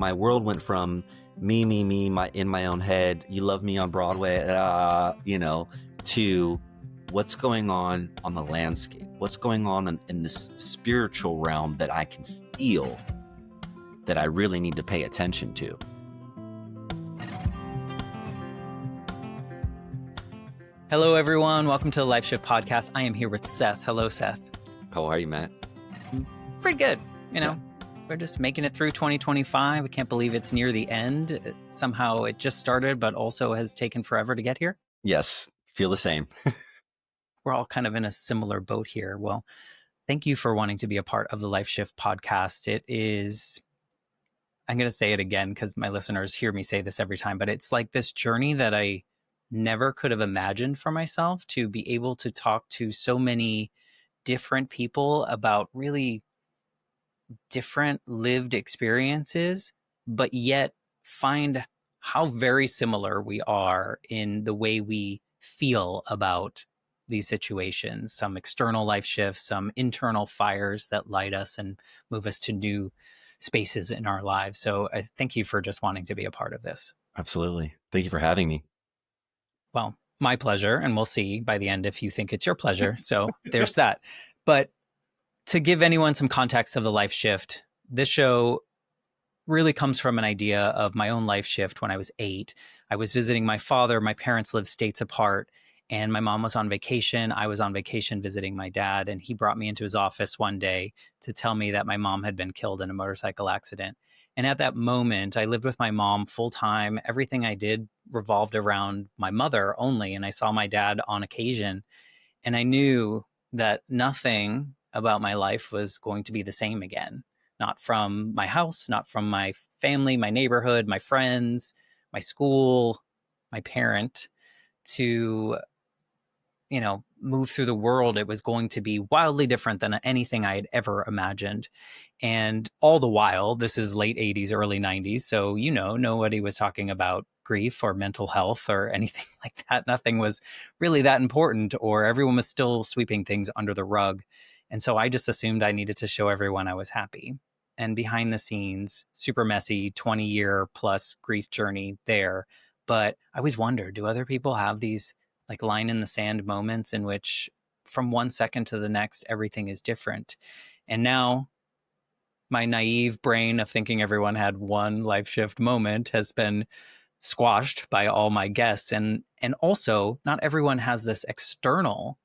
My world went from me, in my own head, you love me on Broadway, to what's going on the landscape, what's going on in this spiritual realm that I can feel that I really need to pay attention to. Hello, everyone. Welcome to the Life Shift Podcast. I am here with Seth. Hello, Seth. How are you, Matt? Pretty good. We're just making it through 2025. I can't believe it's near the end. Somehow it just started, but also has taken forever to get here. Yes, feel the same. We're all kind of in a similar boat here. Well, thank you for wanting to be a part of the Life Shift Podcast. It is, I'm going to say it again because my listeners hear me say this every time, but it's like this journey that I never could have imagined for myself, to be able to talk to so many different people about really different lived experiences, but yet find how very similar we are in the way we feel about these situations. Some external life shifts, some internal fires that light us and move us to new spaces in our lives. So I thank you for just wanting to be a part of this. Absolutely. Thank you for having me. Well, my pleasure. And we'll see by the end if you think it's your pleasure. So there's that. But to give anyone some context of the life shift, this show really comes from an idea of my own life shift when I was 8. I was visiting my father. My parents lived states apart, and my mom was on vacation. I was on vacation visiting my dad, and he brought me into his office one day to tell me that my mom had been killed in a motorcycle accident. And at that moment, I lived with my mom full time. Everything I did revolved around my mother only, and I saw my dad on occasion. And I knew that nothing about my life was going to be the same again. Not from my house, not from my family, my neighborhood, my friends, my school, my parent, to, move through the world. It was going to be wildly different than anything I had ever imagined. And all the while, this is late 80s, early 90s. So, nobody was talking about grief or mental health or anything like that. Nothing was really that important, or everyone was still sweeping things under the rug. And so I just assumed I needed to show everyone I was happy. And behind the scenes, super messy, 20-year plus grief journey there. But I always wonder, do other people have these like line in the sand moments in which from one second to the next, everything is different? And now my naive brain of thinking everyone had one life shift moment has been squashed by all my guests. And also, not everyone has this external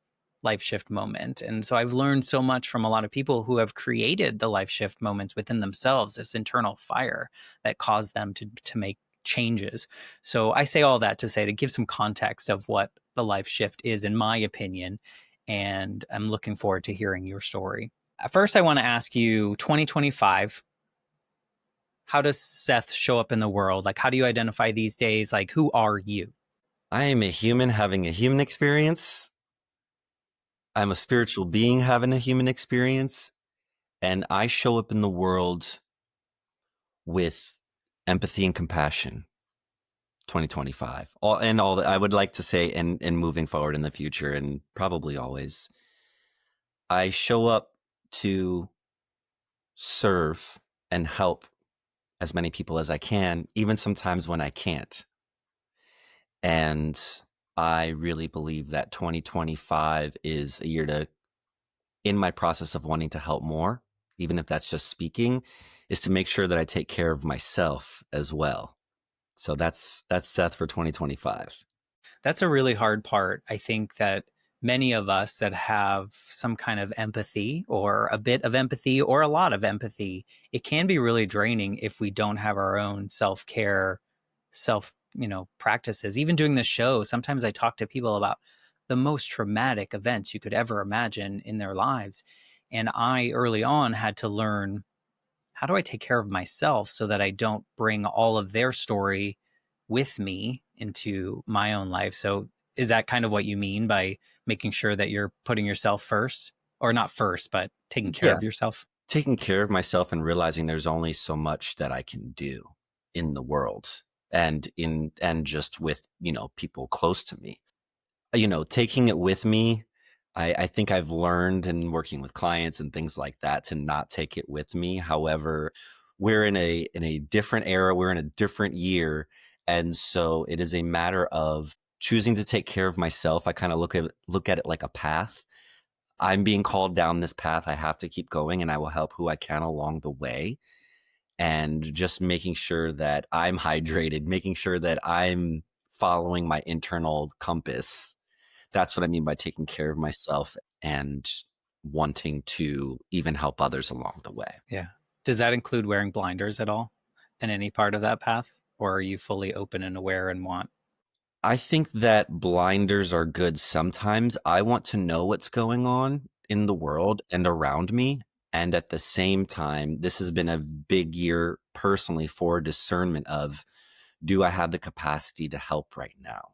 life shift moment. And so I've learned so much from a lot of people who have created the life shift moments within themselves, this internal fire that caused them to make changes. So I say all that to say, to give some context of what the life shift is, in my opinion. And I'm looking forward to hearing your story. First, I want to ask you, 2025, how does Seth show up in the world? Like, how do you identify these days? Like, who are you? I am a human having a human experience. I'm a spiritual being having a human experience. And I show up in the world with empathy and compassion. 2025. All that I would like to say, and moving forward in the future, and probably always, I show up to serve and help as many people as I can, even sometimes when I can't. And I really believe that 2025 is a year in my process of wanting to help more, even if that's just speaking, is to make sure that I take care of myself as well. So that's Seth for 2025. That's a really hard part. I think that many of us that have some kind of empathy, or a bit of empathy, or a lot of empathy, it can be really draining if we don't have our own self-care, practices. Even doing this show, sometimes I talk to people about the most traumatic events you could ever imagine in their lives. And I early on had to learn, how do I take care of myself so that I don't bring all of their story with me into my own life? So is that kind of what you mean by making sure that you're putting yourself first, or not first, but taking care of yourself? Taking care of myself and realizing there's only so much that I can do in the world, and just with, people close to me, taking it with me. I think I've learned in working with clients and things like that to not take it with me. However, we're in a different era, we're in a different year, and so it is a matter of choosing to take care of myself. I kind of look at it like a path. I'm being called down this path. I have to keep going, and I will help who I can along the way. And just making sure that I'm hydrated, making sure that I'm following my internal compass. That's what I mean by taking care of myself and wanting to even help others along the way. Yeah. Does that include wearing blinders at all in any part of that path? Or are you fully open and aware and want? I think that blinders are good sometimes. I want to know what's going on in the world and around me. And at the same time, this has been a big year personally for discernment of, do I have the capacity to help right now?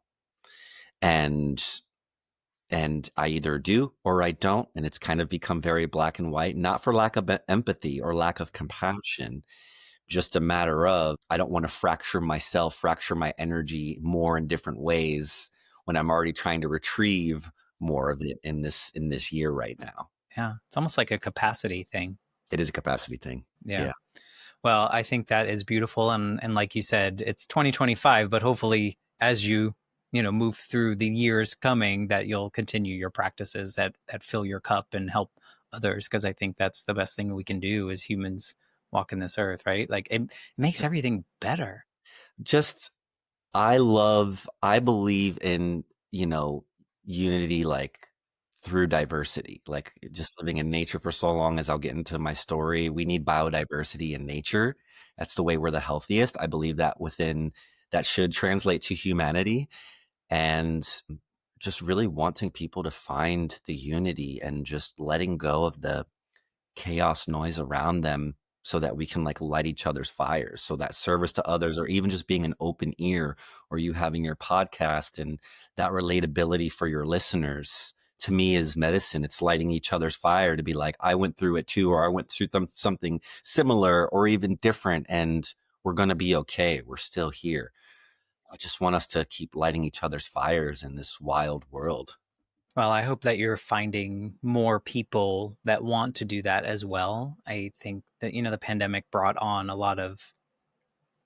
And I either do or I don't. And it's kind of become very black and white, not for lack of empathy or lack of compassion, just a matter of, I don't want to fracture myself, fracture my energy more in different ways when I'm already trying to retrieve more of it in this year right now. Yeah. It's almost like a capacity thing. It is a capacity thing. Yeah. Yeah. Well, I think that is beautiful. And like you said, it's 2025, but hopefully as you, move through the years coming, that you'll continue your practices that fill your cup and help others. Cause I think that's the best thing we can do as humans walking this earth, right? Like it makes Just, everything better. just I believe in, unity, like through diversity, like just living in nature for so long. As I'll get into my story, we need biodiversity in nature. That's the way we're the healthiest. I believe that that should translate to humanity, and just really wanting people to find the unity and just letting go of the chaos noise around them so that we can like light each other's fires, so that service to others, or even just being an open ear, or you having your podcast and that relatability for your listeners, to me is medicine. It's lighting each other's fire to be like, I went through it too, or I went through something similar or even different, and we're going to be okay. We're still here. I just want us to keep lighting each other's fires in this wild world. Well, I hope that you're finding more people that want to do that as well. I think that, the pandemic brought on a lot of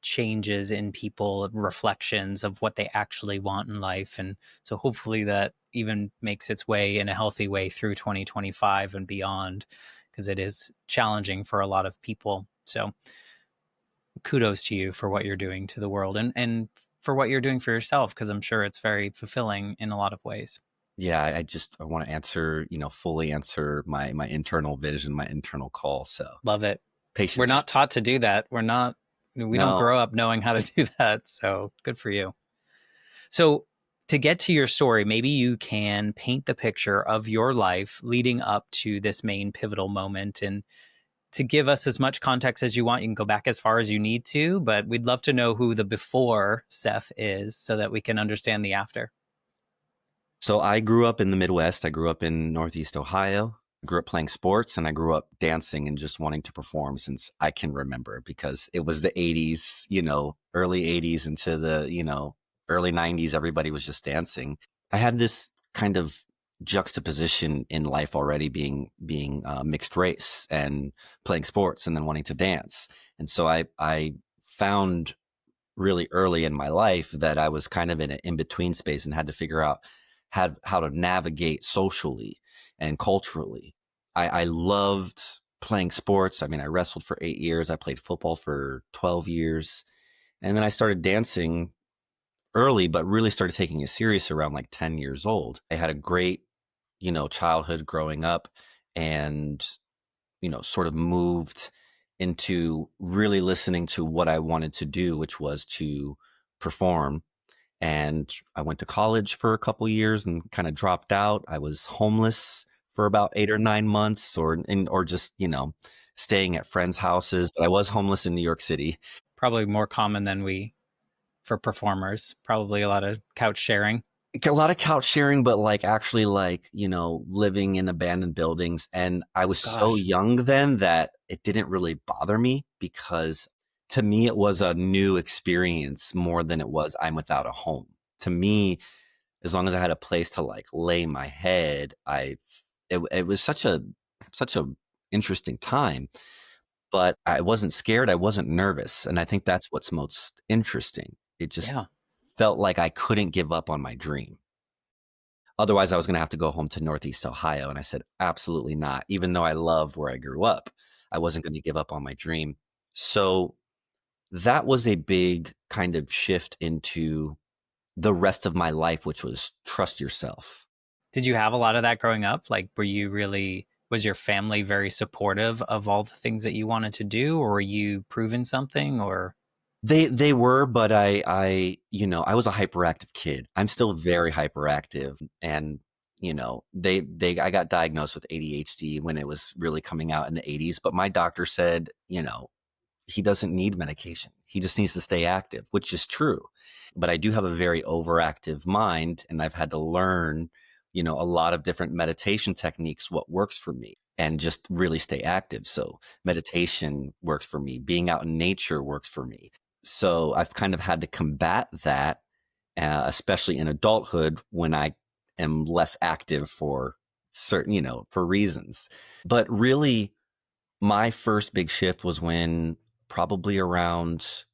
changes in people, reflections of what they actually want in life. And so hopefully that even makes its way in a healthy way through 2025 and beyond, because it is challenging for a lot of people. So kudos to you for what you're doing to the world and for what you're doing for yourself, because I'm sure it's very fulfilling in a lot of ways. Yeah, I want to answer, fully answer my internal vision, my internal call. So Love it. We're patience. not taught to do that. We don't No. grow up knowing how to do that. So good for you. So to get to your story, maybe you can paint the picture of your life leading up to this main pivotal moment. And to give us as much context as you want, you can go back as far as you need to, but we'd love to know who the before Seth is so that we can understand the after. So I grew up in the Midwest. I grew up in Northeast Ohio. I grew up playing sports, and I grew up dancing and just wanting to perform since I can remember, because it was the 80s, early 80s into the, early 90s. Everybody was just dancing. I had this kind of juxtaposition in life already, being mixed race and playing sports and then wanting to dance. And so I found really early in my life that I was kind of in an in-between space and had to figure out how to navigate socially and culturally. I loved playing sports. I mean, I wrestled for 8 years. I played football for 12 years. And then I started dancing early, but really started taking it serious around like 10 years old. I had a great, childhood growing up, and, sort of moved into really listening to what I wanted to do, which was to perform. And I went to college for a couple years and kind of dropped out. I was homeless for about 8 or 9 months, or just, staying at friends' houses. But I was homeless in New York City. Probably more common than for performers, probably a lot of couch sharing. A lot of couch sharing, but like actually like, living in abandoned buildings. And I was so Gosh. young then that it didn't really bother me, because to me it was a new experience more than it was I'm without a home. To me, as long as I had a place to like lay my head, it was such a interesting time. but I wasn't scared. I wasn't nervous. And I think that's what's most interesting. It just Yeah. felt like I couldn't give up on my dream. Otherwise, I was going to have to go home to Northeast Ohio. And I said, absolutely not. Even though I love where I grew up, I wasn't going to give up on my dream. So that was a big kind of shift into the rest of my life, which was trust yourself. Did you have a lot of that growing up? Like, was your family very supportive of all the things that you wanted to do, or were you proving something, or? They were, but I was a hyperactive kid. I'm still very hyperactive, and I got diagnosed with ADHD when it was really coming out in the 80s, but my doctor said, he doesn't need medication. He just needs to stay active, which is true. But I do have a very overactive mind, and I've had to learn, a lot of different meditation techniques, what works for me, and just really stay active. So meditation works for me. Being out in nature works for me. So I've kind of had to combat that, especially in adulthood when I am less active for certain, for reasons. But really, my first big shift was when probably around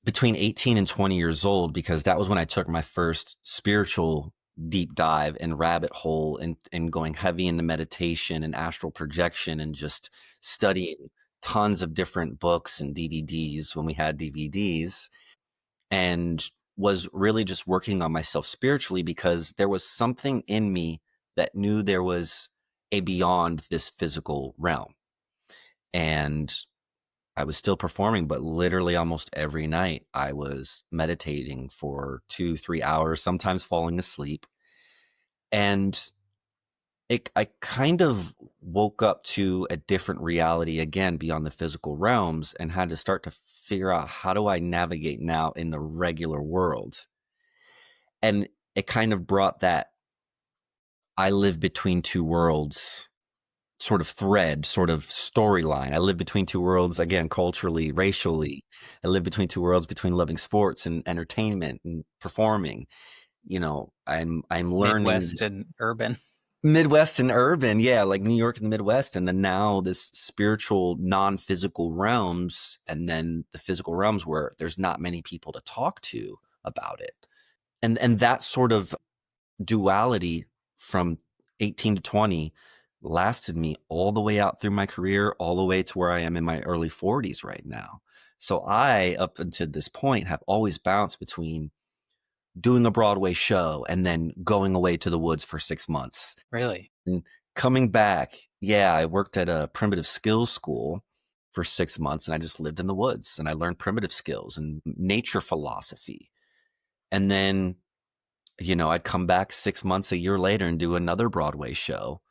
between 18 and 20 years old, because that was when I took my first spiritual deep dive and rabbit hole and going heavy into meditation and astral projection and just studying tons of different books and DVDs when we had DVDs, and was really just working on myself spiritually because there was something in me that knew there was a beyond this physical realm. And I was still performing, but literally almost every night I was meditating for 2, 3 hours, sometimes falling asleep. And I kind of woke up to a different reality again beyond the physical realms and had to start to figure out, how do I navigate now in the regular world? And it kind of brought that I live between two worlds sort of thread, sort of storyline. I live between two worlds, again, culturally, racially. I live between two worlds, between loving sports and entertainment and performing. I'm learning Midwest and urban. Midwest and urban, yeah, like New York and the Midwest, and then now this spiritual, non-physical realms, and then the physical realms where there's not many people to talk to about it. And that sort of duality from 18 to 20 lasted me all the way out through my career, all the way to where I am in my early 40s right now. So I, up until this point, have always bounced between doing a Broadway show and then going away to the woods for 6 months. Really? And coming back, yeah, I worked at a primitive skills school for 6 months, and I just lived in the woods and I learned primitive skills and nature philosophy. And then I'd come back 6 months, a year later and do another Broadway show.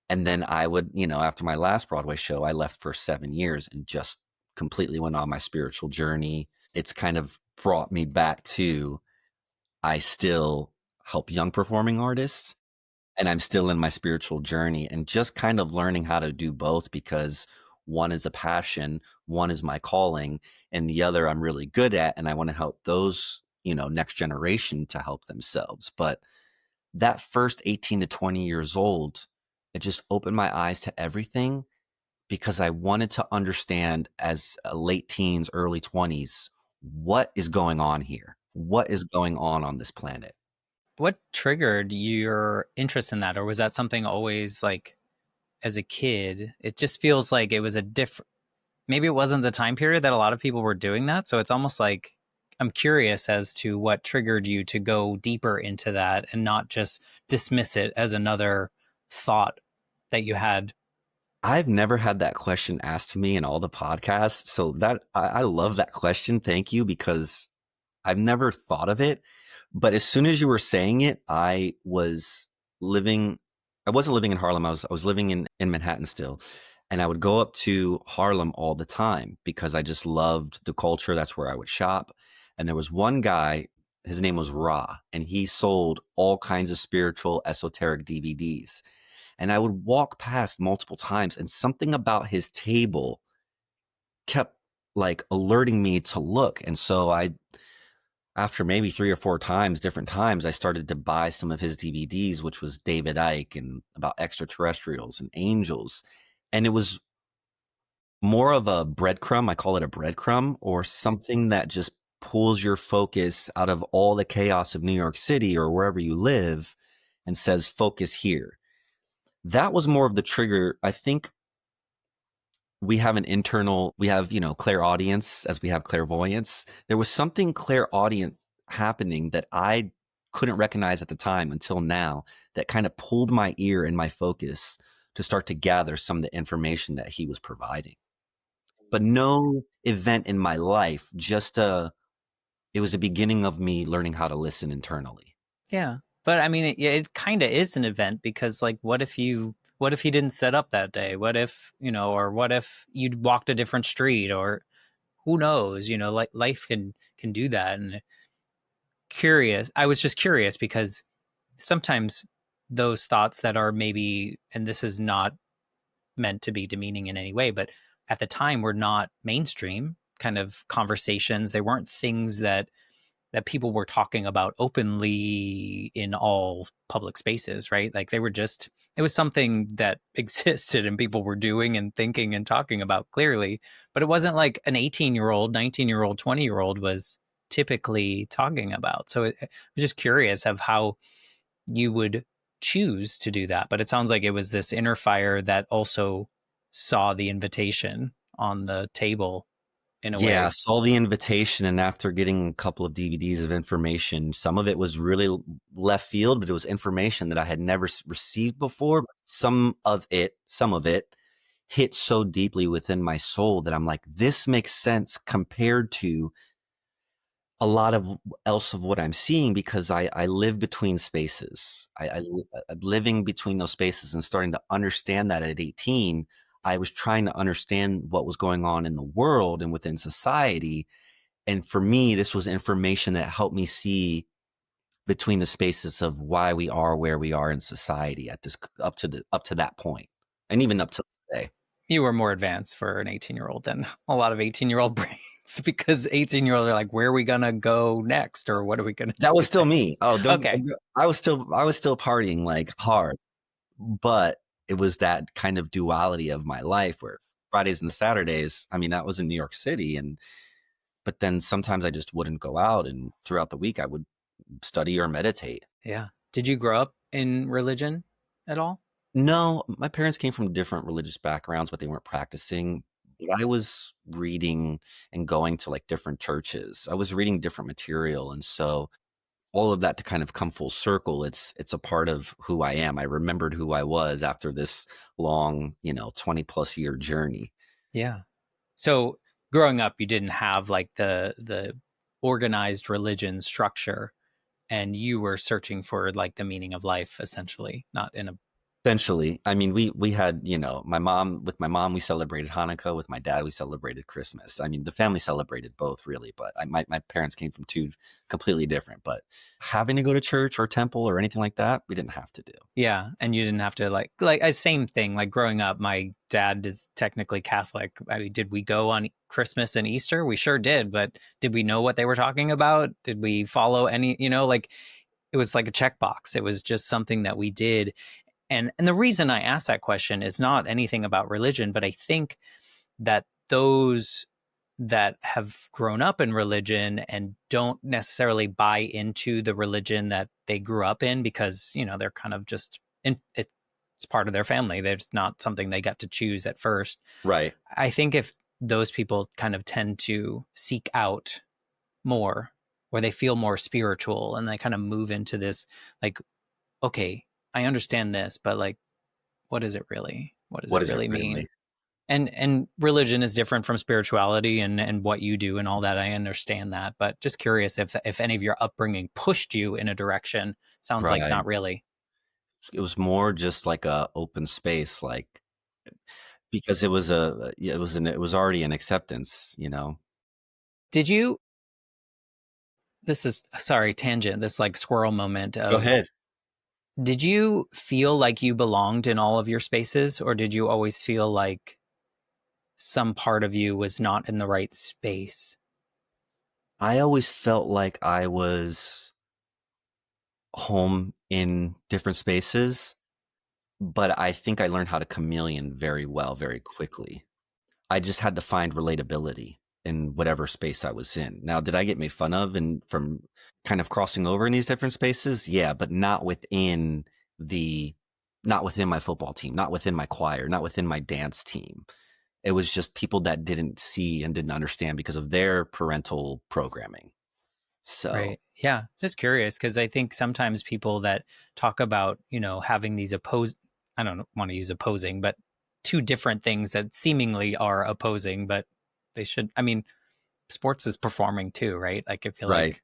And then I would, after my last Broadway show, I left for 7 years and just completely went on my spiritual journey. It's kind of brought me back to, I still help young performing artists and I'm still in my spiritual journey, and just kind of learning how to do both, because one is a passion, one is my calling, and the other I'm really good at. And I want to help those, next generation to help themselves. But that first 18 to 20 years old, it just opened my eyes to everything, because I wanted to understand, as a late teens, early 20s, what is going on here? What is going on this planet? What triggered your interest in that? Or was that something always like as a kid? It just feels like it was a different, maybe it wasn't the time period that a lot of people were doing that. So it's almost like I'm curious as to what triggered you to go deeper into that and not just dismiss it as another thought that you had. I've never had that question asked to me in all the podcasts. So I love that question. Thank you, because I've never thought of it. But as soon as you were saying it, I wasn't living in Harlem. I was living in Manhattan still. And I would go up to Harlem all the time because I just loved the culture. That's where I would shop. And there was one guy, his name was Ra, and he sold all kinds of spiritual, esoteric DVDs. And I would walk past multiple times, and something about his table kept like alerting me to look. And so after maybe 3 or 4 times, different times, I started to buy some of his DVDs, which was David Icke and about extraterrestrials and angels. And it was more of a breadcrumb. I call it a breadcrumb, or something that just pulls your focus out of all the chaos of New York City or wherever you live and says, focus here. That was more of the trigger. I think we have clairaudience as we have clairvoyance. There was something clairaudient happening that I couldn't recognize at the time until now that kind of pulled my ear and my focus to start to gather some of the information that he was providing. But no event in my life, it was the beginning of me learning how to listen internally. Yeah. But I mean, it kind of is an event because, like, what if he didn't set up that day? What if, or what if you'd walked a different street, or who knows, like life can do that. And I was just curious because sometimes those thoughts that are maybe, and this is not meant to be demeaning in any way, but at the time were not mainstream kind of conversations. They weren't things that people were talking about openly in all public spaces, right? Like it was something that existed and people were doing and thinking and talking about clearly, but it wasn't like an 18-year-old, 19-year-old, 20-year-old was typically talking about. So I was just curious of how you would choose to do that. But it sounds like it was this inner fire that also saw the invitation on the table in a Yeah, I way. saw the invitation, and after getting a couple of DVDs of information, some of it was really left field, but it was information that I had never received before. But some of it hit so deeply within my soul that I'm like, this makes sense compared to a lot of else of what I'm seeing, because I live between spaces. Living between those spaces and starting to understand that at 18, I was trying to understand what was going on in the world and within society. And for me, this was information that helped me see between the spaces of why we are where we are in society at this up to that point, and even up to today. You were more advanced for an 18-year-old than a lot of 18-year-old brains because 18-year-olds are like, where are we going to go next? Or what are we going to That do was still next? me. Oh, don't. Okay. I was still partying like hard, but it was that kind of duality of my life where it's Fridays and Saturdays. I mean, that was in New York City, and but then sometimes I just wouldn't go out, and throughout the week I would study or meditate. Yeah. Did you grow up in religion at all? No, my parents came from different religious backgrounds, but they weren't practicing. But I was reading and going to like different churches. I was reading different material, and so all of that to kind of come full circle, it's a part of who I am. I remembered who I was after this long, 20 plus year journey. Yeah. So growing up, you didn't have like the organized religion structure, and you were searching for like the meaning of life, essentially, not in a Essentially, I mean, we had, my mom, we celebrated Hanukkah. With my dad, we celebrated Christmas. I mean, the family celebrated both, really, but my parents came from two completely different. But having to go to church or temple or anything like that, we didn't have to do. Yeah, and you didn't have to same thing. Like growing up, my dad is technically Catholic. I mean, did we go on Christmas and Easter? We sure did, but did we know what they were talking about? Did we follow any, like it was like a checkbox. It was just something that we did. And the reason I asked that question is not anything about religion, but I think that those that have grown up in religion and don't necessarily buy into the religion that they grew up in because, they're kind of just it's part of their family. There's not something they got to choose at first. Right. I think if those people kind of tend to seek out more, or they feel more spiritual and they kind of move into this, like, okay, I understand this, but like, what is it really? What does What it is it really really? mean? And religion is different from spirituality and what you do and all that. I understand that, but just curious if any of your upbringing pushed you in a direction. Sounds like Right. not really. It was more just like a open space, like, because it was already an acceptance. Did you? This is sorry tangent. This like squirrel moment Go ahead. of. Did you feel like you belonged in all of your spaces, or did you always feel like some part of you was not in the right space? I always felt like I was home in different spaces, but I think I learned how to chameleon very well, very quickly. I just had to find relatability in whatever space I was in. Now, did I get made fun of and from kind of crossing over in these different spaces? Yeah, but the not within my football team, not within my choir, not within my dance team. It was just people that didn't see and didn't understand because of their parental programming. So, Right. Yeah. Just curious because I think sometimes people that talk about, having these I don't want to use opposing, but two different things that seemingly are opposing, but they should, I mean, sports is performing too, right? Like I feel right. like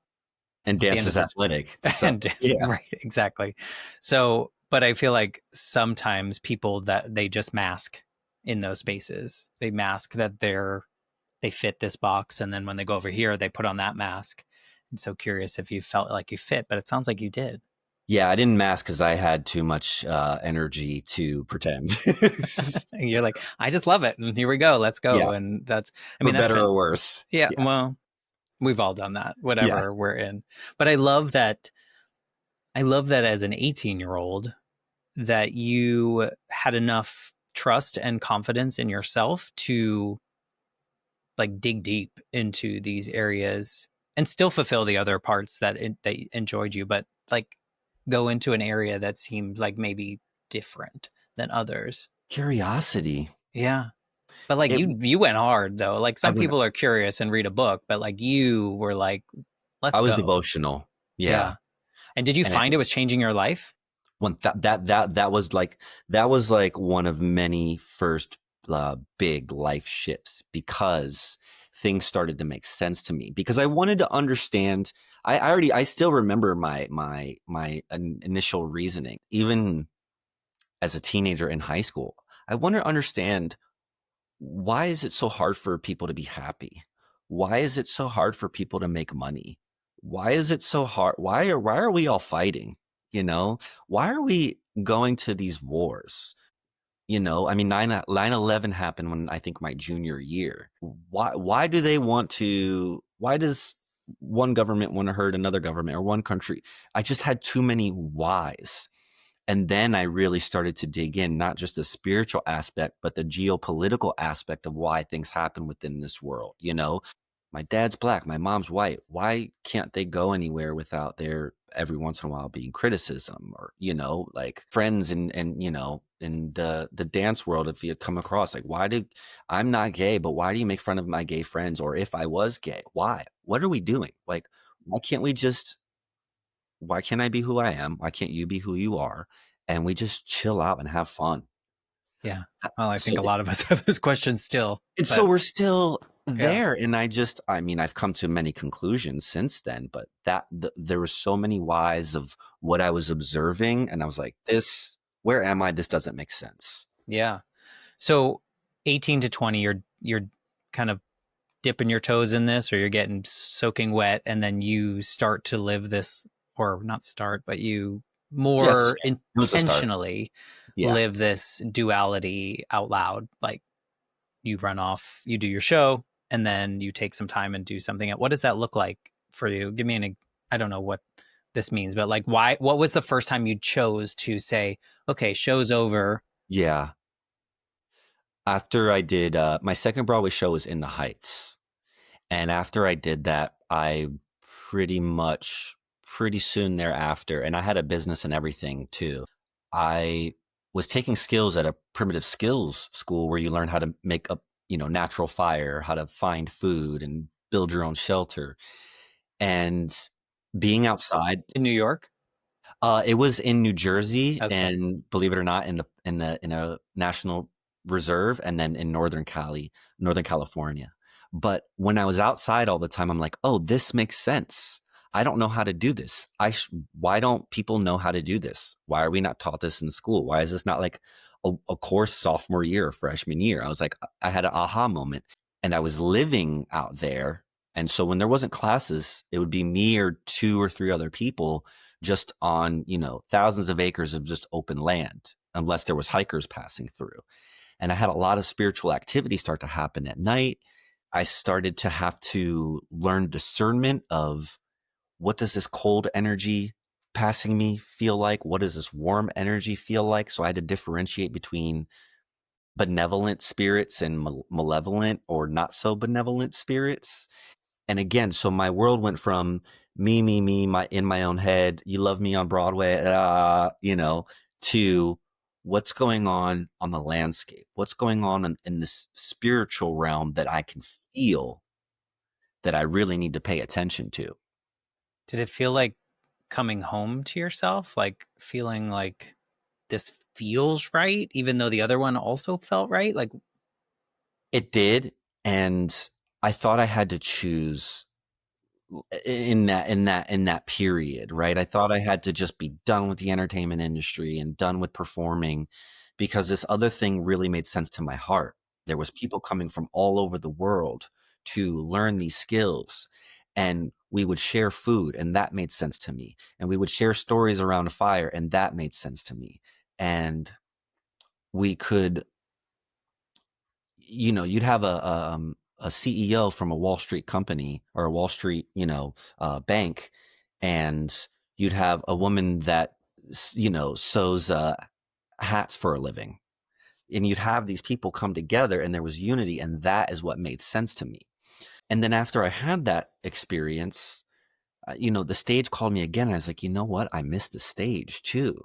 And at the dance end of is the athletic. So, and yeah. right, exactly. So, but I feel like sometimes people that they just mask in those spaces. They mask that they fit this box, and then when they go over here, they put on that mask. I'm so curious if you felt like you fit, but it sounds like you did. Yeah, I didn't mask because I had too much energy to pretend. And you're like, I just love it, and here we go, let's Yeah, go. And I for mean, that's better fin. or worse. Yeah, Yeah, well, we've all done that, yeah. whatever we're in. But I love that. I love that as an 18-year-old that you had enough trust and confidence in yourself to like dig deep into these areas and still fulfill the other parts that enjoyed you, but like go into an area that seemed like maybe different than others. Curiosity. Yeah. But like It. you went hard though. Like I some went. people are curious and read a book, but like you were like, I let's was go. devotional. Yeah, Yeah. And did you and find it was changing your life? that was like one of many first big life shifts because things started to make sense to me because I wanted to understand. I still remember my initial reasoning even as a teenager in high school. I want to understand, why is it so hard for people to be happy? Why is it so hard for people to make money? Why is it so hard? Why are we all fighting? You know, why are we going to these wars? I mean, 9/11 happened when I think my junior year. Why do they want to? Why does one government want to hurt another government or one country? I just had too many whys. And then I really started to dig in, not just the spiritual aspect, but the geopolitical aspect of why things happen within this world. My dad's black, my mom's white. Why can't they go anywhere without there every once in a while being criticism or, like friends and in the dance world, if you come across like, I'm not gay, but why do you make fun of my gay friends? Or if I was gay, why? What are we doing? Like, why can't we just why can't I be who I am? Why can't you be who you are? And we just chill out and have fun. Yeah. Well, I So, think a lot of us have those questions still, and so but we're still yeah. there. And I mean, I've come to many conclusions since then, but there were so many whys of what I was observing. And I was like, where am I? This doesn't make sense. Yeah. So 18 to 20, you're kind of dipping your toes in this or you're getting soaking wet and then you start to live this or not start, but you Yes. more It was a start. intentionally Yeah. live this duality out loud. Like you run off, you do your show, and then you take some time and do something. What does that look like for you? Give me I don't know what this means, but like what was the first time you chose to say, okay, show's over? Yeah. After I did, my second Broadway show was In the Heights. And after I did that, I pretty soon thereafter, and I had a business and everything too. I was taking skills at a primitive skills school where you learn how to make up, natural fire, how to find food and build your own shelter. And being outside, In New York? it was in New Jersey, Okay. and believe it or not, in a national reserve, and then in Northern California. But when I was outside all the time, I'm like, oh, this makes sense. I don't know how to do this. Why don't people know how to do this? Why are we not taught this in school? Why is this not like a course sophomore year or freshman year? I was like, I had an aha moment, and I was living out there. And so when there wasn't classes, it would be me or two or three other people just on, thousands of acres of just open land, unless there was hikers passing through. And I had a lot of spiritual activity start to happen at night. I started to have to learn discernment of, what does this cold energy passing me feel like? What does this warm energy feel like? So I had to differentiate between benevolent spirits and malevolent or not so benevolent spirits. And again, so my world went from me, my in my own head, you love me on Broadway, to what's going on the landscape, what's going on in this spiritual realm that I can feel that I really need to pay attention to. Did it feel like coming home to yourself? Like feeling like this feels right, even though the other one also felt right? Like, It did, and I thought I had to choose in that period, right? I thought I had to just be done with the entertainment industry and done with performing, because this other thing really made sense to my heart. There was people coming from all over the world to learn these skills, and we would share food, and that made sense to me. And we would share stories around a fire, and that made sense to me. And we could, you'd have a CEO from a Wall Street company or a Wall Street, bank, and you'd have a woman that, sews hats for a living. And you'd have these people come together and there was unity, and that is what made sense to me. And then after I had that experience, the stage called me again. And I was like, you know what? I missed the stage too.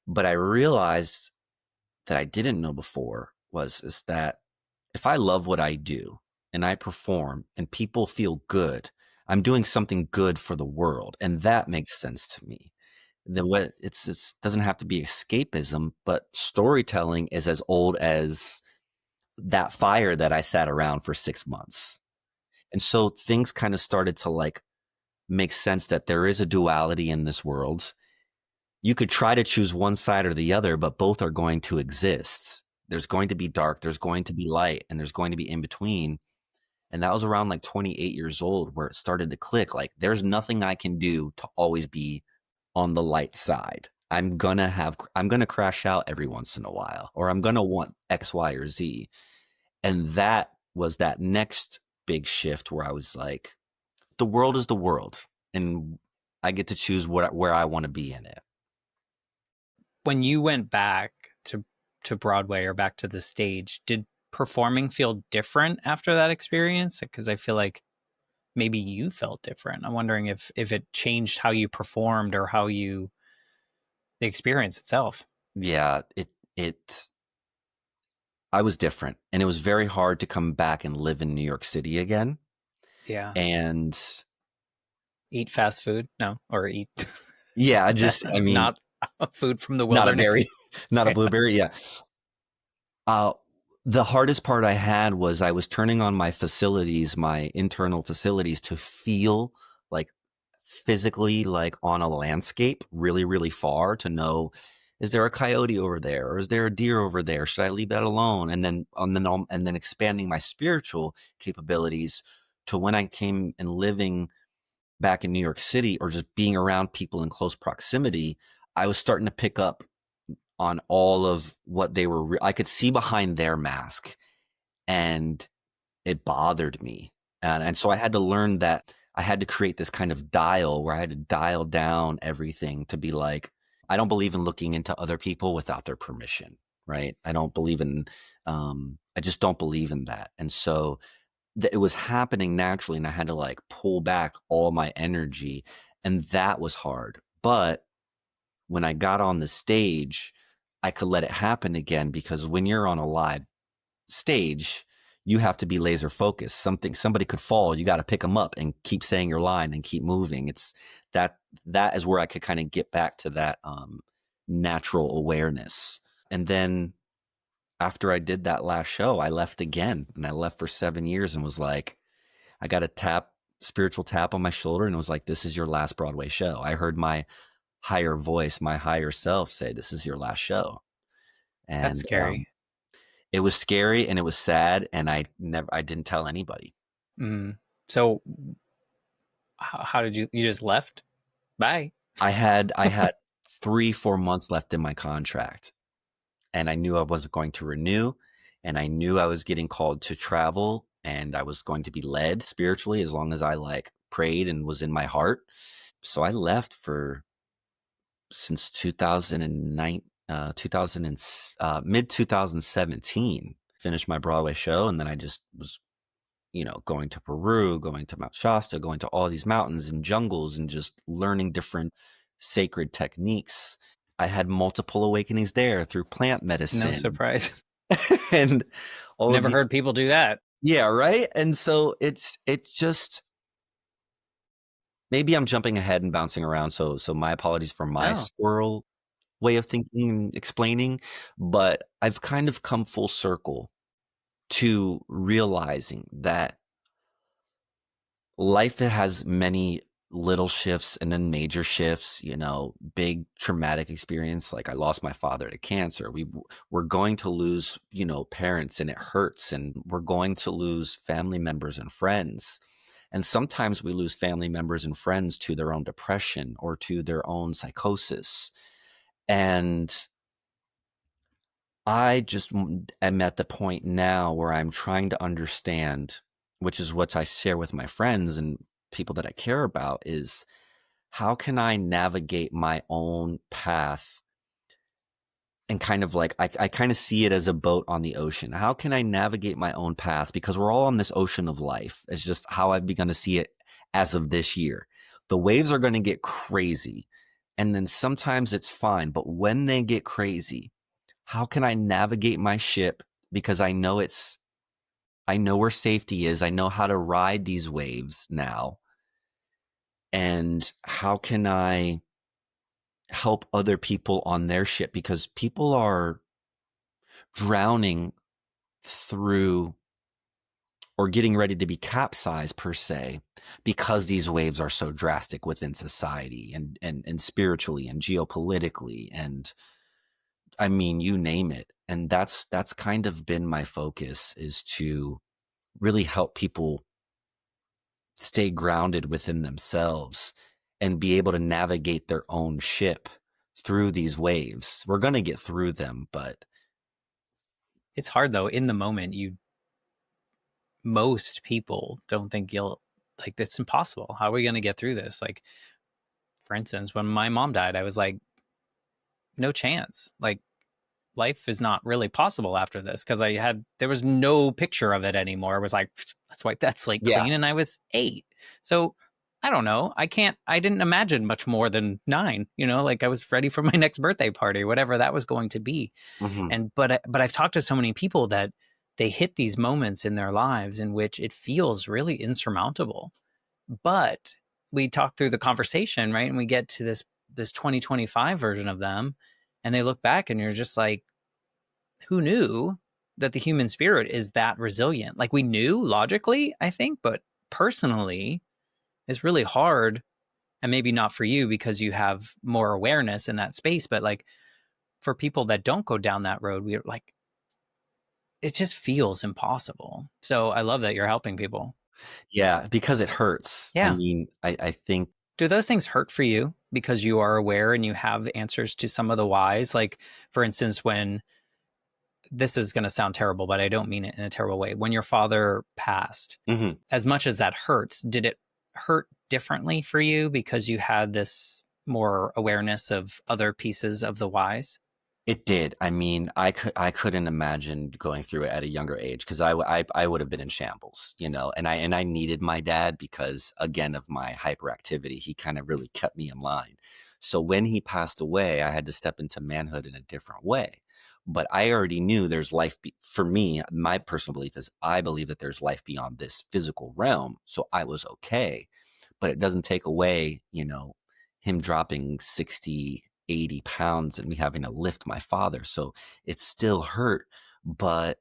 But I realized that I didn't know before is that if I love what I do and I perform and people feel good, I'm doing something good for the world. And that makes sense to me. The what it's doesn't have to be escapism, but storytelling is as old as that fire that I sat around for 6 months. And so things kind of started to like make sense that there is a duality in this world. You could try to choose one side or the other, but both are going to exist. There's going to be dark, there's going to be light, and there's going to be in between. And that was around like 28 years old where it started to click. Like, there's nothing I can do to always be on the light side. I'm gonna crash out every once in a while, or I'm gonna want X, Y, or Z. And that was that next big shift where I was like, the world is the world, and I get to choose where I want to be in it. when you went back to Broadway or back to the stage, did performing feel different after that experience? Because I feel like maybe you felt different. I'm wondering if it changed how you performed or how you the experience itself. Yeah, it I was different, and it was very hard to come back and live in New York City again. Yeah. And Eat fast food? No, or eat yeah, I mean, not food from the not a wilderness. berry, not a Yeah. blueberry. Yeah. Uh, the hardest part I had was I was turning on my facilities, my internal facilities, to feel like physically like on a landscape really, really far, to know, is there a coyote over there, or is there a deer over there? Should I leave that alone? And then expanding my spiritual capabilities to when I came and living back in New York City, or just being around people in close proximity, I was starting to pick up on all of what they were. I could see behind their mask, and it bothered me. And so I had to learn that I had to create this kind of dial where I had to dial down everything to be like, I don't believe in looking into other people without their permission, right? I don't believe in, I just don't believe in that. And so it was happening naturally, and I had to like pull back all my energy, and that was hard. But when I got on the stage, I could let it happen again, because when you're on a live stage, you have to be laser focused. Somebody could fall, you got to pick them up and keep saying your line and keep moving. It's that is where I could kind of get back to that natural awareness. And then after I did that last show, I left again, and I left for 7 years, and was like, I got a spiritual tap on my shoulder, and it was like, this is your last Broadway show. I heard my higher voice, my higher self say, this is your last show. That's And scary. it was scary, and it was sad, and I didn't tell anybody. Mm. So how did you just left? Bye. I had 3-4 months left in my contract, and I knew I wasn't going to renew, and I knew I was getting called to travel, and I was going to be led spiritually as long as I like prayed and was in my heart. So I left for since 2019, 2000 and mid 2017. Finished my Broadway show, and then I just was, going to Peru, going to Mount Shasta, going to all these mountains and jungles, and just learning different sacred techniques. I had multiple awakenings there through plant No medicine surprise. and all of Never these. heard people do that. Yeah, right. And so it's just, maybe I'm jumping ahead and bouncing around. So my apologies for my No. squirrel way of thinking and explaining, but I've kind of come full circle to realizing that life has many little shifts and then major shifts, big traumatic experience. Like I lost my father to cancer. We're going to lose, parents, and it hurts. And we're going to lose family members and friends. And sometimes we lose family members and friends to their own depression or to their own psychosis. And I just am at the point now where I'm trying to understand, which is what I share with my friends and people that I care about, is how can I navigate my own path, and kind of like I kind of see it as a boat on the ocean. How can I navigate my own path? Because we're all on this ocean of life. It's just how I've begun to see it as of this year. The waves are going to get crazy, and then sometimes it's fine. But when they get crazy, how can I navigate my ship? Because I know where safety is. I know how to ride these waves now. And how can I help other people on their ship? Because people are drowning through or getting ready to be capsized per se, because these waves are so drastic within society and spiritually and geopolitically, and I mean, you name it. And that's kind of been my focus, is to really help people stay grounded within themselves and be able to navigate their own ship through these waves. We're going to get through them, but It's hard though. In the moment, most people don't think you'll like it's impossible. How are we going to get through this? Like, for instance, when my mom died, I was like, no chance. Like, life is not really possible after this because there was no picture of it anymore. It was like, let's wipe that slate yeah. clean. And I was 8. So I don't know. I didn't imagine much more than 9, like I was ready for my next birthday party, whatever that was going to be. Mm-hmm. But I've talked to so many people that they hit these moments in their lives in which it feels really insurmountable. But we talk through the conversation, right? And we get to this 2025 version of them, and they look back and you're just like, who knew that the human spirit is that resilient? Like, we knew logically, I think, but personally, it's really hard. And maybe not for you because you have more awareness in that space, but like for people that don't go down that road, we're like, it just feels impossible. So I love that you're helping people. Yeah, because it hurts. I Yeah. mean, I think, Do those things hurt for you because you are aware and you have answers to some of the whys? Like, for instance, when this is going to sound terrible, but I don't mean it in a terrible way. When your father passed, mhm. as much as that hurts, did it hurt differently for you because you had this more awareness of other pieces of the whys? It did. I mean, I couldn't imagine going through it at a younger age, because I would have been in shambles, and I needed my dad because, again, of my hyperactivity. He kind of really kept me in line. So when he passed away, I had to step into manhood in a different way. But I already knew there's life for me. My personal belief is I believe that there's life beyond this physical realm. So I was okay, but it doesn't take away, him dropping 60, 80 pounds and me having to lift my father. So it still hurt. But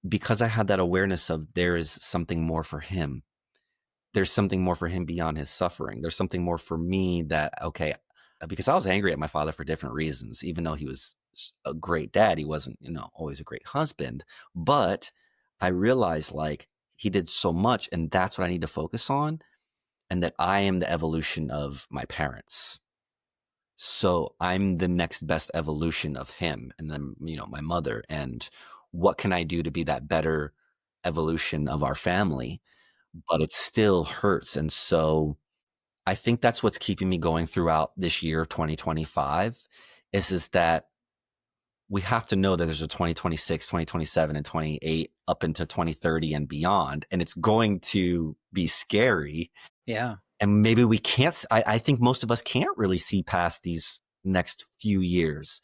because I had that awareness of there is something more for him, there's something more for him beyond his suffering. There's something more for me that, okay, because I was angry at my father for different reasons. Even though he was a great dad, he wasn't, always a great husband. But I realized, like, he did so much, and that's what I need to focus on, and that I am the evolution of my parents. So I'm the next best evolution of him, and then, my mother. And what can I do to be that better evolution of our family? But it still hurts. And so I think that's what's keeping me going throughout this year, 2025, is that we have to know that there's a 2026, 2027, and 28 up into 2030 and beyond. And it's going to be scary. Yeah. And maybe we can't, I think most of us can't really see past these next few years.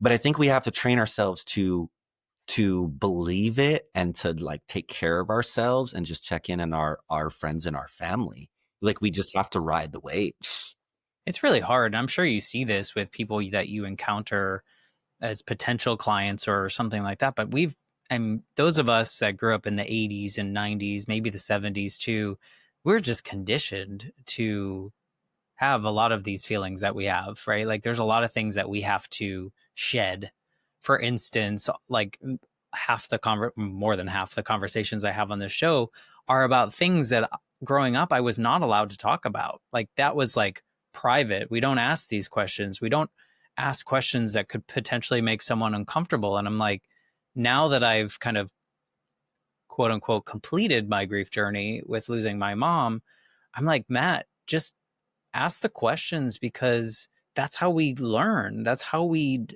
But I think we have to train ourselves to believe it and to like take care of ourselves and just check in on our friends and our family. Like we just have to ride the waves. It's really hard. I'm sure you see this with people that you encounter as potential clients or something like that. But and those of us that grew up in the 80s and 90s, maybe the 70s too, we're just conditioned to have a lot of these feelings that we have, right? Like there's a lot of things that we have to shed. For instance, like more than half the conversations I have on this show are about things that growing up I was not allowed to talk about. Like that was like private. We don't ask these questions. We don't ask questions that could potentially make someone uncomfortable. And I'm like, now that I've kind of quote unquote completed my grief journey with losing my mom, I'm like, Matt, just ask the questions because that's how we learn. That's how we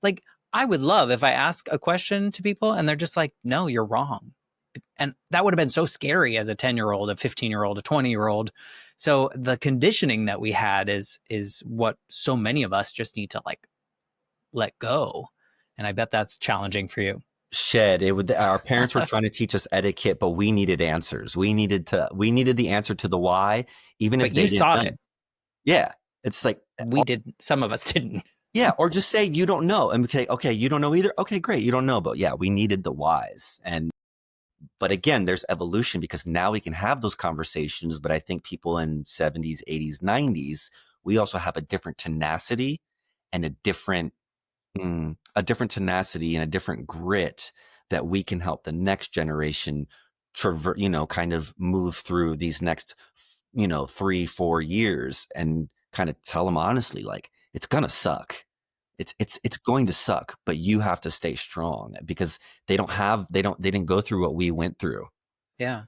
like. I would love if I ask a question to people and they're just like, no, you're wrong. And that would have been so scary as a 10-year-old, a 15-year-old, a 20-year-old. So the conditioning that we had is what so many of us just need to like let go. And I bet that's challenging for you. Our parents were trying to teach us etiquette, but we needed answers. We needed the answer to the why, even if But they you didn't sought know. it. Yeah. It's like, We didn't. Some of us didn't. yeah. Or just say, you don't know. And okay, you don't know either. Okay, great. You don't know. But yeah, we needed the whys. But again, there's evolution because now we can have those conversations. But I think people in 70s, 80s, 90s, we also have a different tenacity and a different tenacity and a different grit that we can help the next generation kind of move through these next, 3-4 years and kind of tell them honestly, like, it's going to suck. It's going to suck, but you have to stay strong because they didn't go through what we went through. Yeah.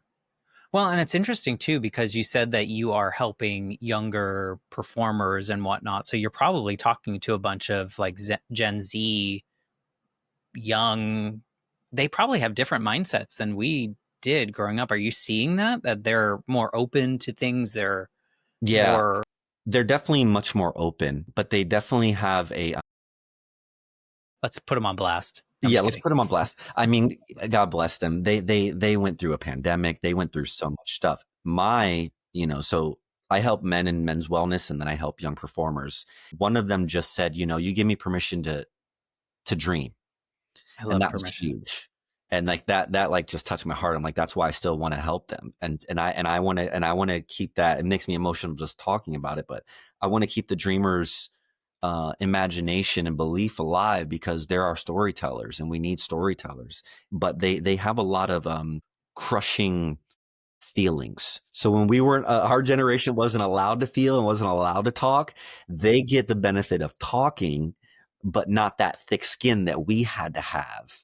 Well, and it's interesting too, because you said that you are helping younger performers and whatnot. So you're probably talking to a bunch of like Gen Z young, they probably have different mindsets than we did growing up. Are you seeing that they're more open to things? They're Yeah, more, they're definitely much more open, but they definitely have let's put them on blast. I'm yeah, just let's kidding. put them on blast. I mean, God bless them. They went through a pandemic. They went through so much stuff. So I help men in men's wellness, and then I help young performers. One of them just said, you give me permission to dream, I and love that was permission. huge. And like that like just touched my heart. I'm like, that's why I still want to help them, and I want to keep that. It makes me emotional just talking about it, but I want to keep the dreamers imagination and belief alive because there are storytellers and we need storytellers, but they have a lot of crushing feelings. So when we weren't, our generation wasn't allowed to feel and wasn't allowed to talk, they get the benefit of talking, but not that thick skin that we had to have.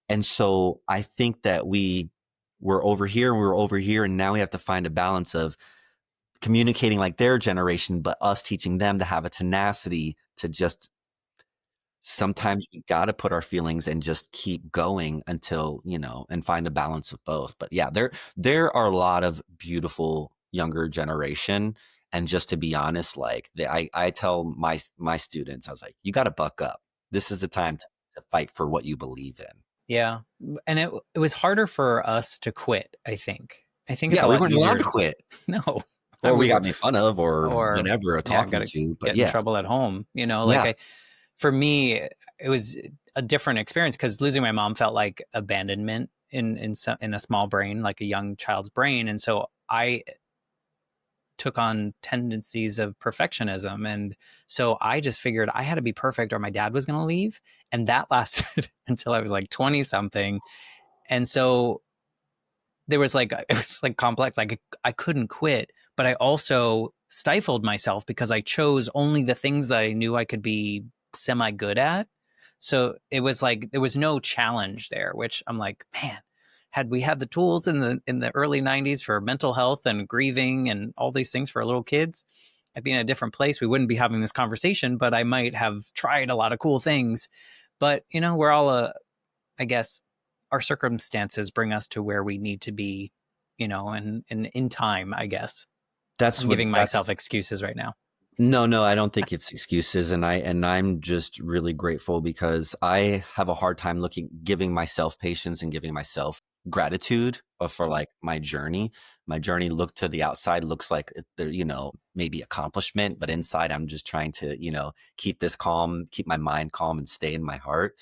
And so I think that we were over here and we were over here, and now we have to find a balance of communicating like their generation, but us teaching them to have a tenacity to just sometimes we got to put our feelings and just keep going until, and find a balance of both. But yeah, there are a lot of beautiful younger generation. And just to be honest, like I tell my students, I was like, you got to buck up. This is the time to fight for what you believe in. Yeah. And it was harder for us to quit, I think. I think it's Yeah, a we lot weren't allowed easier to to, quit, no. or We we got were, made fun of, or or whatever, yeah, talking got to to. But get in yeah, trouble at home, like yeah, for me, it was a different experience because losing my mom felt like abandonment in a small brain, like a young child's brain. And so I took on tendencies of perfectionism. And so I just figured I had to be perfect or my dad was going to leave. And that lasted until I was like 20 something. And so there was like, it was like complex. Like I couldn't quit, but I also stifled myself because I chose only the things that I knew I could be semi good at. So it was like, there was no challenge there, which I'm like, man, had we had the tools in the early 90s for mental health and grieving and all these things for little kids, I'd be in a different place. We wouldn't be having this conversation, but I might have tried a lot of cool things. But, we're all, I guess, our circumstances bring us to where we need to be, and in time, I guess. That's I'm what giving that's myself excuses right now. No, I don't think it's excuses, and I'm just really grateful because I have a hard time giving myself patience and giving myself gratitude for like my journey. My journey look to the outside looks like there, maybe accomplishment, but inside I'm just trying to, keep this calm, keep my mind calm and stay in my heart.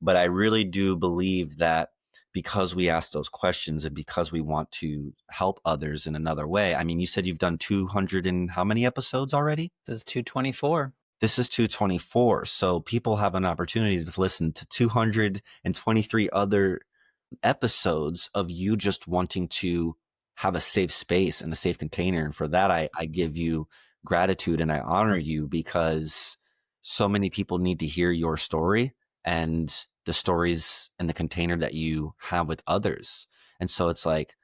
But I really do believe that because we ask those questions and because we want to help others in another way. I mean, you said you've done 200 and how many episodes already? This is 224. This is 224. So people have an opportunity to listen to 223 other episodes of you just wanting to have a safe space and a safe container. And for that, I give you gratitude and I honor you because so many people need to hear your story and the stories and the container that you have with others. And so it's like,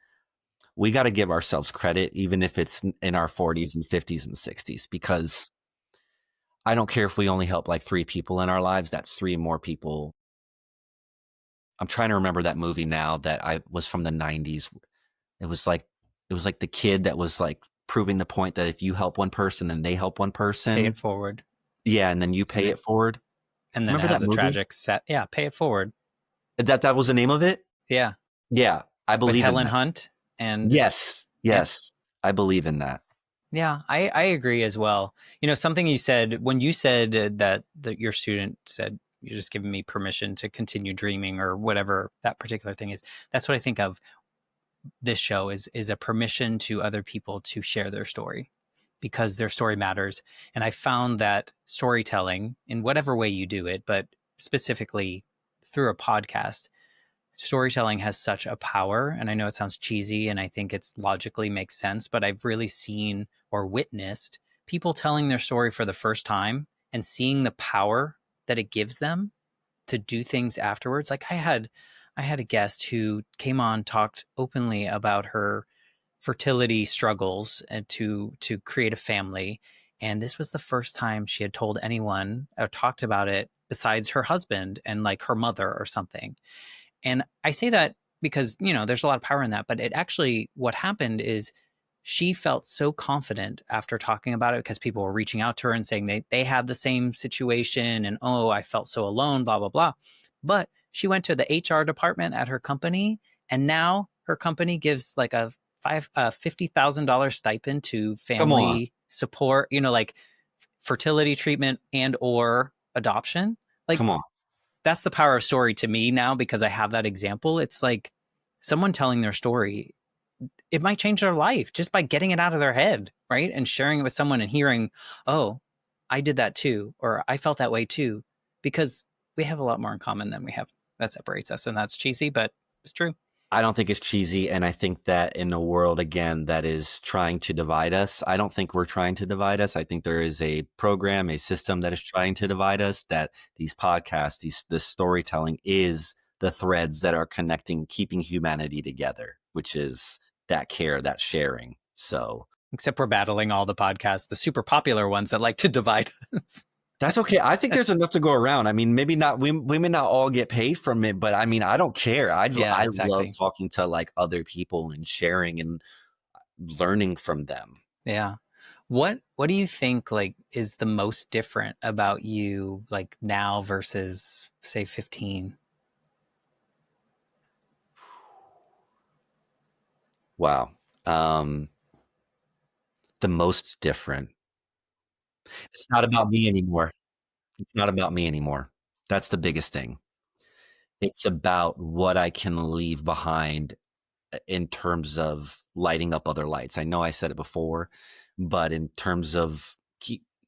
we got to give ourselves credit, even if it's in our 40s and 50s and 60s, because I don't care if we only help like 3 people in our lives. That's 3 more people. I'm trying to remember that movie now that I was from the 90s. It was like the kid that was like proving the point that if you help one person and they help one Pay person, it forward. yeah, and then you pay it forward. And then it Remember has that a movie? tragic set. Yeah, pay it forward. That was the name of it? Yeah. Yeah, I With believe in Helen that. Hunt. And Yes, yeah. yes, I believe in that. Yeah, I agree as well. Something you said when you said that your student said, you're just giving me permission to continue dreaming or whatever that particular thing is. That's what I think of this show is a permission to other people to share their story because their story matters. And I found that storytelling in whatever way you do it, but specifically through a podcast, storytelling has such a power. And I know it sounds cheesy and I think it's logically makes sense, but I've really seen or witnessed people telling their story for the first time and seeing the power that it gives them to do things afterwards. Like I had a guest who came on, talked openly about her fertility struggles and to create a family. And this was the first time she had told anyone or talked about it besides her husband and like her mother or something. And I say that because, there's a lot of power in that. But it actually, what happened is she felt so confident after talking about it because people were reaching out to her and saying they had the same situation. And, oh, I felt so alone, blah, blah, blah. But she went to the HR department at her company. And now her company gives like a $50,000 stipend to Come on, family support, like fertility treatment and or adoption. Like come on. that's the power of story to me now because I have that example. It's like someone telling their story, it might change their life just by getting it out of their head, right? And sharing it with someone and hearing, oh, I did that too, or I felt that way too, because we have a lot more in common than we have that separates us. And that's cheesy, but it's true. I don't think it's cheesy. And I think that in a world, again, that is trying to divide us, I don't think we're trying to divide us. I think there is a program, a system that is trying to divide us, that these podcasts, this storytelling is the threads that are connecting, keeping humanity together, which is that care, that sharing. So Except we're battling all the podcasts, the super popular ones that like to divide us. that's okay. I think there's enough to go around. I mean, maybe not. We may not all get paid from it, but I mean, I don't care. Yeah, I love exactly. talking to like other people and sharing and learning from them. Yeah. What do you think like is the most different about you like now versus say 15? Wow. The most different. It's not about me anymore. It's not about me anymore. That's the biggest thing. It's about what I can leave behind in terms of lighting up other lights. I know I said it before, but in terms of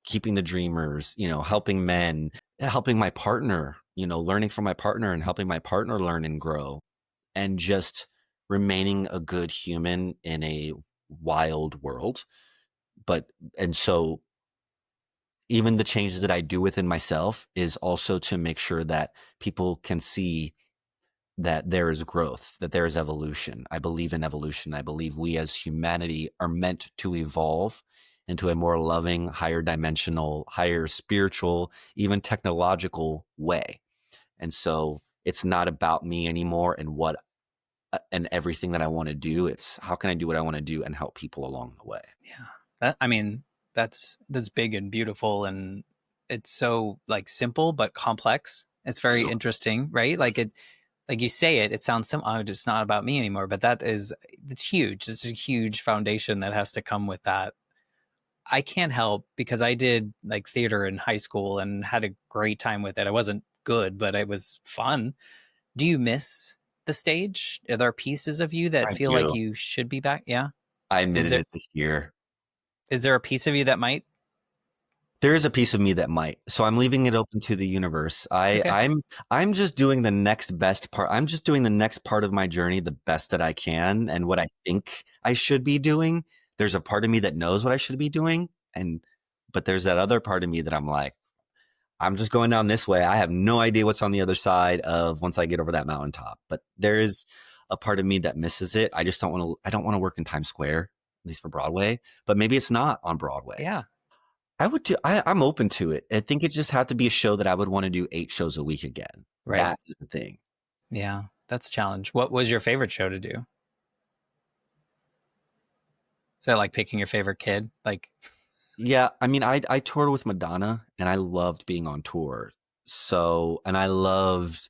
keeping the dreamers, helping men, helping my partner, learning from my partner and helping my partner learn and grow, and just remaining a good human in a wild world. And so even the changes that I do within myself is also to make sure that people can see that there is growth, that there is evolution. I believe in evolution. I believe we as humanity are meant to evolve into a more loving, higher dimensional, higher spiritual, even technological way. And so it's not about me anymore and what and everything that I want to do. It's how can I do what I want to do and help people along the way. Yeah. I mean, that's big and beautiful, and it's so like simple but complex. It's very So interesting, right? Like you say it sounds simple. Oh, it's not about me anymore, but it's huge. It's a huge foundation that has to come with that. I can't help because I did like theater in high school and had a great time with it. I wasn't good, but it was fun. Do you miss the stage? Are there pieces of you that I feel like do. you should be back? Yeah. I Is admitted there it this year. is there a piece of you that might? There is a piece of me that might. So I'm leaving it open to the universe. Okay. I'm just doing the next best part. I'm just doing the next part of my journey the best that I can and what I think I should be doing. There's a part of me that knows what I should be doing and but there's that other part of me that I'm like, I'm just going down this way. I have no idea what's on the other side of once I get over that mountaintop. But there is a part of me that misses it. I just don't want to I don't want to work in Times Square, at least for Broadway, but maybe it's not on Broadway. Yeah. I'm open to it. I think it just had to be a show that I would want to do 8 shows a week again. Right. That is the thing. Yeah. That's a challenge. What was your favorite show to do? Is that like picking your favorite kid? Like, Yeah, I mean, I toured with Madonna and I loved being on tour. So, and I loved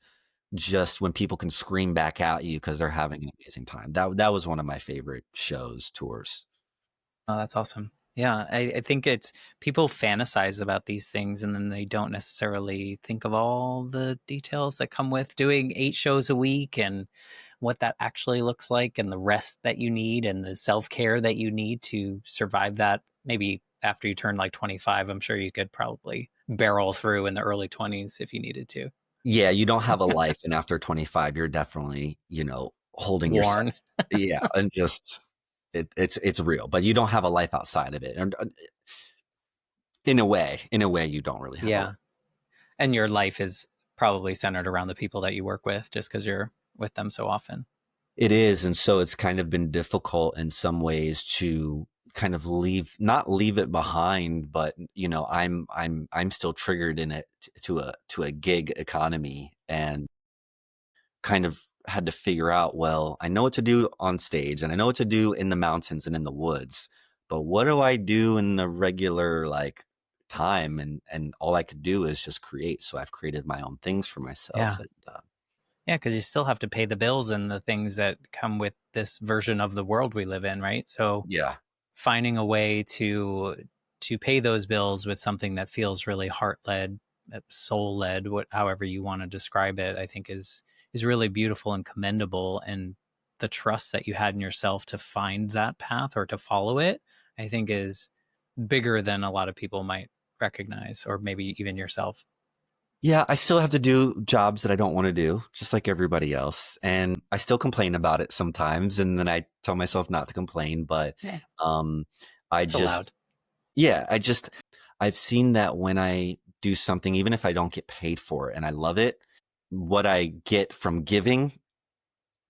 just when people can scream back at you because they're having an amazing time. That was one of my favorite shows, tours. oh, that's awesome. Yeah. I think it's people fantasize about these things and then they don't necessarily think of all the details that come with doing 8 shows a week and what that actually looks like and the rest that you need and the self-care that you need to survive that. Maybe after you turn like 25, I'm sure you could probably barrel through in the early 20s if you needed to. Yeah, you don't have a life, and after 25, you're definitely, holding yourself. Worn. Yeah, and just it's real, but you don't have a life outside of it. And in a way, you don't really have a life. Yeah. And your life is probably centered around the people that you work with just because you're with them so often. It is, and so it's kind of been difficult in some ways to kind of not leave it behind, but I'm still triggered in it to a gig economy and kind of had to figure out, well, I know what to do on stage and I know what to do in the mountains and in the woods, but what do I do in the regular like time? And all I could do is just create. So I've created my own things for myself. Yeah. And, Yeah, because you still have to pay the bills and the things that come with this version of the world we live in, right? So yeah. finding a way to pay those bills with something that feels really heart led, soul led, however you want to describe it, I think is really beautiful and commendable. And the trust that you had in yourself to find that path or to follow it, I think is bigger than a lot of people might recognize, or maybe even yourself. Yeah, I still have to do jobs that I don't want to do, just like everybody else. And I still complain about it sometimes. And then I tell myself not to complain. But Yeah, um, I it's just, allowed. yeah, I've seen that when I do something, even if I don't get paid for it and I love it, what I get from giving,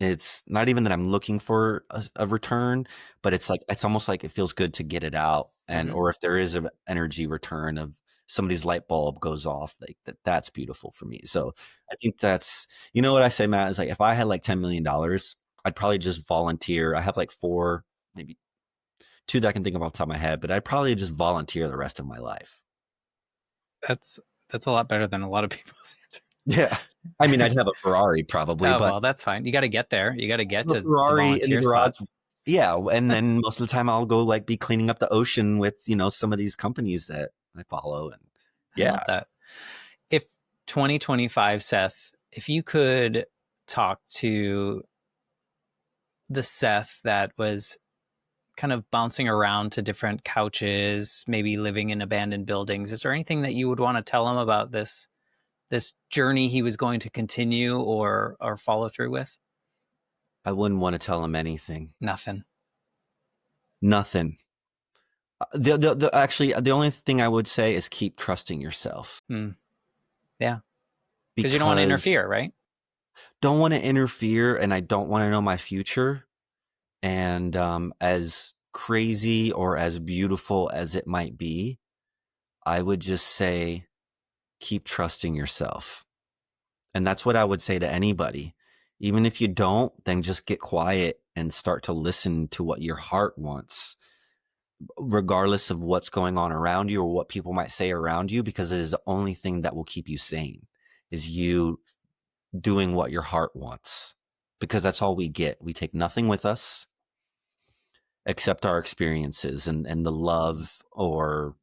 it's not even that I'm looking for a return, but it's like, it's almost like it feels good to get it out. And, Hmm. or if there is an energy return of somebody's light bulb goes off, like that's beautiful for me. So I think what I say, Matt, is like, if I had like $10 million, I'd probably just volunteer. I have like 4, maybe 2 that I can think of off the top of my head, but I'd probably just volunteer the rest of my life. That's that's a lot better than a lot of people's Yeah. I mean, I'd have a Ferrari probably, Oh, but well, that's fine. You got to get there. You got to get the to the Ferrari in the volunteer garage. spots. Yeah, and then most of the time I'll go like be cleaning up the ocean with, some of these companies that I follow and I yeah, love that. If 2025, Seth, if you could talk to the Seth that was kind of bouncing around to different couches, maybe living in abandoned buildings, is there anything that you would want to tell him about this journey he was going to continue or follow through with? I wouldn't want to tell them anything. Nothing. Nothing. Actually the only thing I would say is keep trusting yourself Hmm. Yeah, because you don't want to because interfere, right? don't want to interfere and I don't want to know my future. And as crazy or as beautiful as it might be, I would just say keep trusting yourself. And that's what I would say to anybody. Even if you don't, then just get quiet and start to listen to what your heart wants, regardless of what's going on around you or what people might say around you, because it is the only thing that will keep you sane, is you doing what your heart wants, because that's all we get. We take nothing with us except our experiences and the love or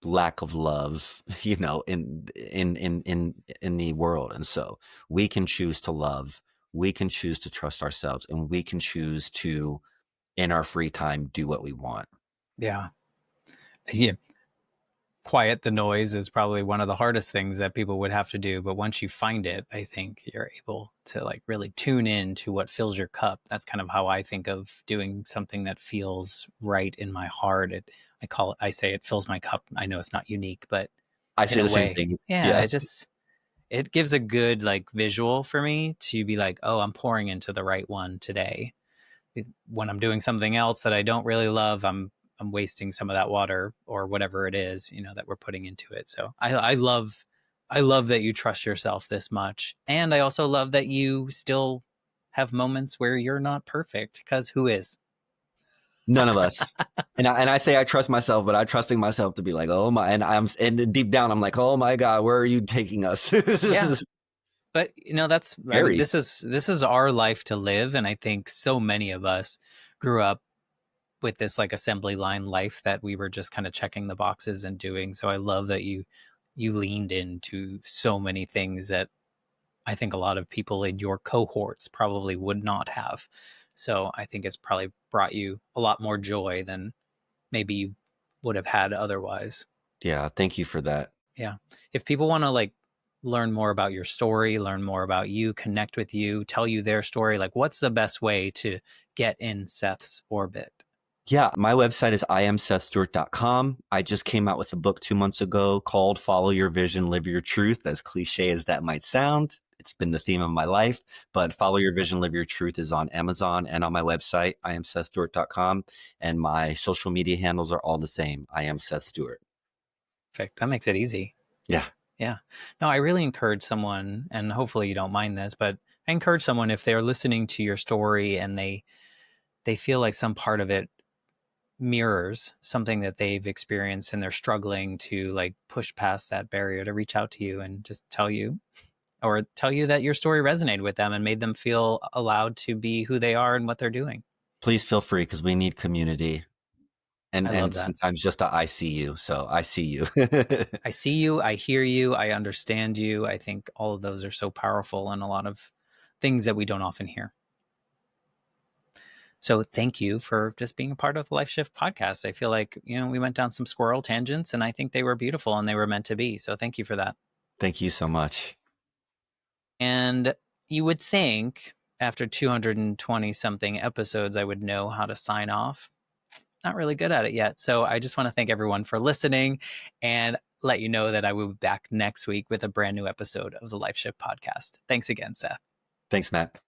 lack of love, in the world. And so we can choose to love, we can choose to trust ourselves, and we can choose to, in our free time, do what we want. Yeah. Yeah. Quiet the noise is probably one of the hardest things that people would have to do, but once you find it, I think you're able to like really tune in to what fills your cup. That's kind of how I think of doing something that feels right in my heart. I say it fills my cup. I know it's not unique, but I in say a the same way, thing. yeah, Yeah. it gives a good like visual for me to be like, oh, I'm pouring into the right one today. When I'm doing something else that I don't really love, I'm wasting some of that water or whatever it is, that we're putting into it. So I love that you trust yourself this much. And I also love that you still have moments where you're not perfect, because who is? None of us. And I say I trust myself, but I'm trusting myself to be like, oh my, and deep down I'm like, oh my God, where are you taking us? This Yeah. is But I mean, scary. this is our life to live. And I think so many of us grew up with this like assembly line life that we were just kind of checking the boxes and doing. So I love that you leaned into so many things that I think a lot of people in your cohorts probably would not have. So I think it's probably brought you a lot more joy than maybe you would have had otherwise. Yeah, thank you for that. Yeah. If people want to like learn more about your story, learn more about you, connect with you, tell you their story, like what's the best way to get in Seth's orbit? Yeah, my website is imsethstewart.com. I just came out with a book 2 months ago called Follow Your Vision, Live Your Truth. As cliche as that might sound, it's been the theme of my life. But Follow Your Vision, Live Your Truth is on Amazon and on my website, imsethstewart.com. And my social media handles are all the same. I am Seth Stewart. Perfect. That makes it easy. Yeah. Yeah. No, I really encourage someone, and hopefully you don't mind this, but I encourage someone, if they're listening to your story and they feel like some part of it mirrors something that they've experienced and they're struggling to like push past that barrier, to reach out to you and just tell you that your story resonated with them and made them feel allowed to be who they are and what they're doing. Please feel free, because we need community. I And love that. sometimes just I see you. So I see you. I see you, I hear you, I understand you. I think all of those are so powerful, and a lot of things that we don't often hear. So thank you for just being a part of the Life Shift podcast. I feel like, we went down some squirrel tangents, and I think they were beautiful and they were meant to be. So thank you for that. Thank you so much. And you would think after 220 something episodes, I would know how to sign off. Not really good at it yet. So I just want to thank everyone for listening and let you know that I will be back next week with a brand new episode of the Life Shift podcast. Thanks again, Seth. Thanks, Matt.